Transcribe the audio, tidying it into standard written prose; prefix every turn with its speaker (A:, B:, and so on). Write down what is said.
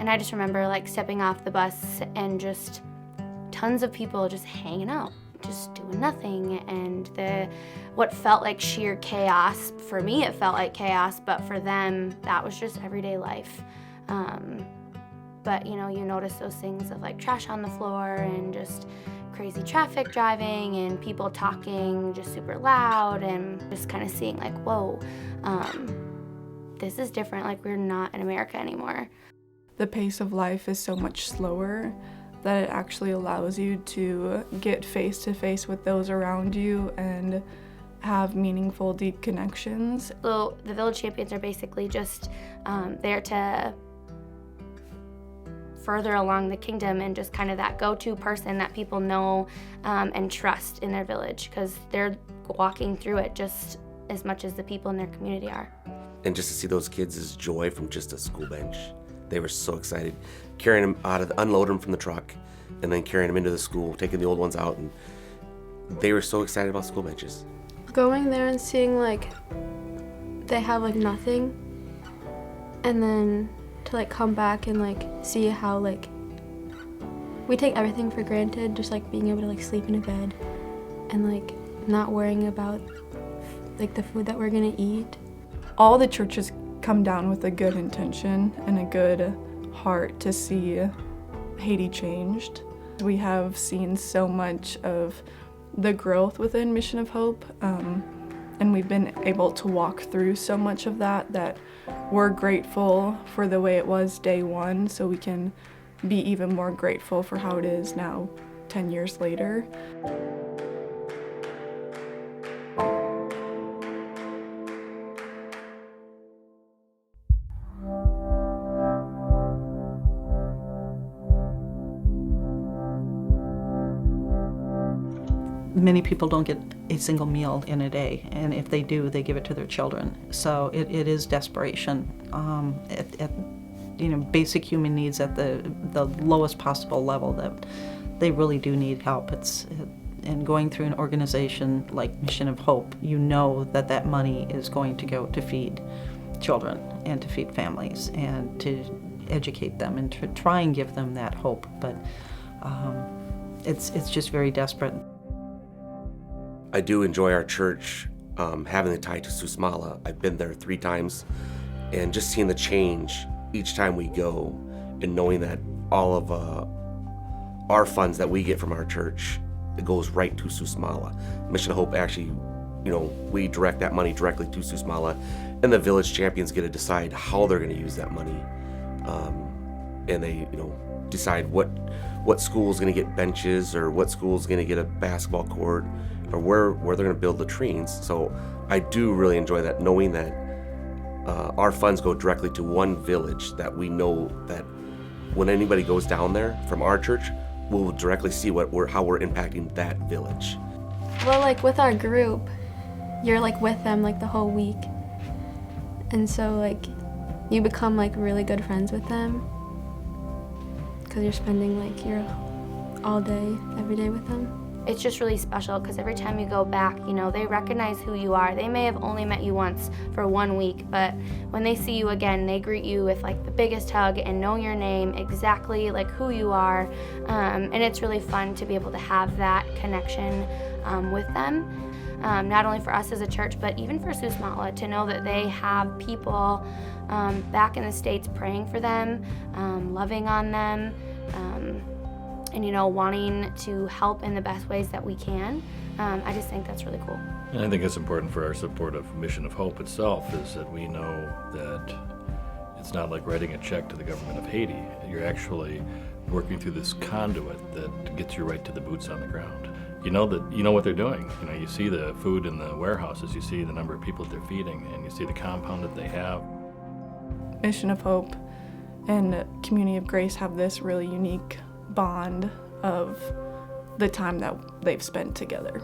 A: And I just remember like stepping off the bus and just tons of people just hanging out, just doing nothing. And what felt like sheer chaos, for me it felt like chaos, but for them that was just everyday life. But you notice those things of like trash on the floor and just crazy traffic driving and people talking just super loud, and just kind of seeing like, whoa, this is different, like we're not in America anymore.
B: The pace of life is so much slower that it actually allows you to get face to face with those around you and have meaningful, deep connections.
A: So the Village Champions are basically just there to further along the kingdom and just kind of that go-to person that people know and trust in their village, because they're walking through it just as much as the people in their community are.
C: And just to see those kids' joy from just a school bench. They were so excited, carrying them unloading them from the truck and then carrying them into the school, taking the old ones out, and they were so excited about school benches.
D: Going there and seeing like they have like nothing, and then to like come back and like see how like we take everything for granted, just like being able to like sleep in a bed and like not worrying about like the food that we're gonna eat.
B: All the churches come down with a good intention and a good heart to see Haiti changed. We have seen so much of the growth within Mission of Hope, and we've been able to walk through so much of that we're grateful for the way it was day one, so we can be even more grateful for how it is now 10 years later.
E: Many people don't get a single meal in a day, and if they do, they give it to their children. So it is desperation. Basic human needs at the lowest possible level, that they really do need help. And going through an organization like Mission of Hope, you know that money is going to go to feed children and to feed families and to educate them and to try and give them that hope. But it's just very desperate.
C: I do enjoy our church having the tie to Susmala. I've been there 3 times, and just seeing the change each time we go, and knowing that all of our funds that we get from our church, it goes right to Susmala. Mission of Hope actually, we direct that money directly to Susmala, and the Village Champions get to decide how they're going to use that money, and they, decide what school's going to get benches, or what school's going to get a basketball court, or where they're going to build latrines. So I do really enjoy that, knowing that our funds go directly to one village, that we know that when anybody goes down there from our church, we'll directly see how we're impacting that village.
D: Well, like with our group, you're like with them like the whole week, and so like you become like really good friends with them because you're spending like your all day, every day with them.
A: It's just really special because every time you go back, they recognize who you are. They may have only met you once for 1 week, but when they see you again, they greet you with like the biggest hug and know your name, exactly like who you are. And it's really fun to be able to have that connection with them. Not only for us as a church, but even for Susmala, to know that they have people back in the States praying for them, loving on them, and wanting to help in the best ways that we can. I just think that's really cool.
F: And I think it's important for our support of Mission of Hope itself, is that we know that it's not like writing a check to the government of Haiti. You're actually working through this conduit that gets you right to the boots on the ground. You know what they're doing. You see the food in the warehouses, you see the number of people that they're feeding, and you see the compound that they have.
B: Mission of Hope and Community of Grace have this really unique bond of the time that they've spent together.